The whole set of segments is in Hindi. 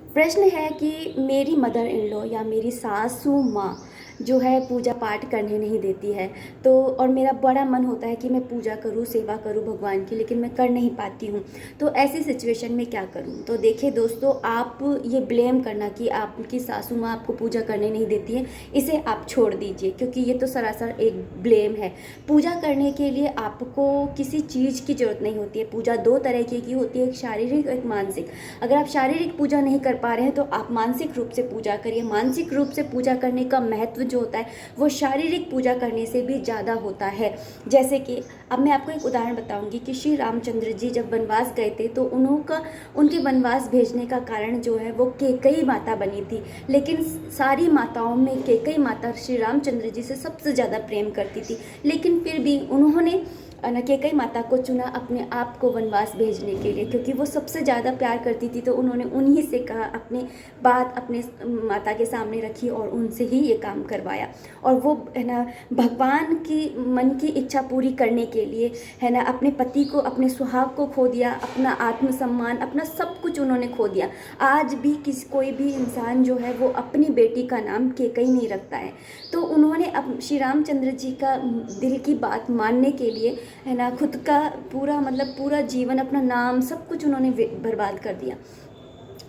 प्रश्न है कि मेरी मदर इन लॉ या मेरी सासू माँ जो है पूजा पाठ करने नहीं देती है। तो और मेरा बड़ा मन होता है कि मैं पूजा करूँ, सेवा करूँ भगवान की, लेकिन मैं कर नहीं पाती हूँ। तो ऐसी सिचुएशन में क्या करूँ? तो देखिए दोस्तों, आप ये ब्लेम करना कि आपकी सासू माँ आपको पूजा करने नहीं देती है, इसे आप छोड़ दीजिए, क्योंकि ये तो सरासर एक ब्लेम है। पूजा करने के लिए आपको किसी चीज़ की ज़रूरत नहीं होती है। पूजा दो तरह की होती है, एक शारीरिक और एक मानसिक। अगर आप शारीरिक पूजा नहीं कर पा रहे हैं तो आप मानसिक रूप से पूजा करिए। मानसिक रूप से पूजा करने का महत्व जो होता है वो शारीरिक पूजा करने से भी ज़्यादा होता है। जैसे कि अब मैं आपको एक उदाहरण बताऊंगी कि श्री रामचंद्र जी जब वनवास गए थे तो उनके वनवास भेजने का कारण जो है वो कैकेयी माता बनी थी। लेकिन सारी माताओं में कैकेयी माता श्री रामचंद्र जी से सबसे ज़्यादा प्रेम करती थी, लेकिन फिर भी उन्होंने कैकेयी माता को चुना अपने आप को वनवास भेजने के लिए, क्योंकि वो सबसे ज़्यादा प्यार करती थी। तो उन्होंने उन्हीं से कहा, अपनी बात अपने माता के सामने रखी और उनसे ही ये काम करवाया। और वो है ना भगवान की मन की इच्छा पूरी करने के लिए है ना अपने पति को, अपने सुहाग को खो दिया, अपना आत्मसम्मान, अपना सब कुछ उन्होंने खो दिया। आज भी कोई भी इंसान जो है वो अपनी बेटी का नाम कैकेयी नहीं रखता है। तो उन्होंने अब श्री रामचंद्र जी का दिल की बात मानने के लिए है ना खुद का पूरा मतलब पूरा जीवन, अपना नाम, सब कुछ उन्होंने बर्बाद कर दिया।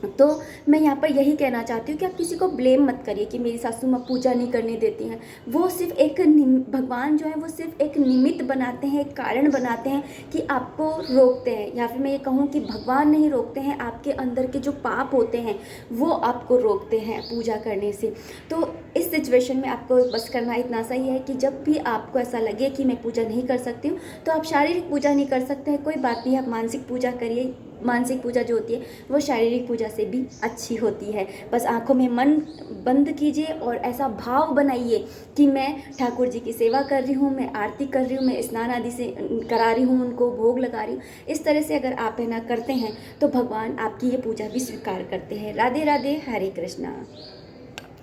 तो मैं यहाँ पर यही कहना चाहती हूँ कि आप किसी को ब्लेम मत करिए कि मेरी सासू माँ पूजा नहीं करने देती हैं। वो सिर्फ एक भगवान जो है वो सिर्फ एक निमित्त बनाते हैं, एक कारण बनाते हैं कि आपको रोकते हैं, या फिर मैं ये कहूँ कि भगवान नहीं रोकते हैं, आपके अंदर के जो पाप होते हैं वो आपको रोकते हैं पूजा करने से। तो इस सिचुएशन में आपको बस करना इतना सही है कि जब भी आपको ऐसा लगे कि मैं पूजा नहीं कर सकती हूँ, तो आप शारीरिक पूजा नहीं कर सकते हैं, कोई बात नहीं, आप मानसिक पूजा करिए। मानसिक पूजा जो होती है वो शारीरिक पूजा से भी अच्छी होती है। बस आंखों में मन बंद कीजिए और ऐसा भाव बनाइए कि मैं ठाकुर जी की सेवा कर रही हूँ, मैं आरती कर रही हूँ, मैं स्नान आदि से करा रही हूँ, उनको भोग लगा रही हूँ। इस तरह से अगर आप है ना करते हैं तो भगवान आपकी ये पूजा भी स्वीकार करते हैं। राधे राधे, हरे कृष्णा।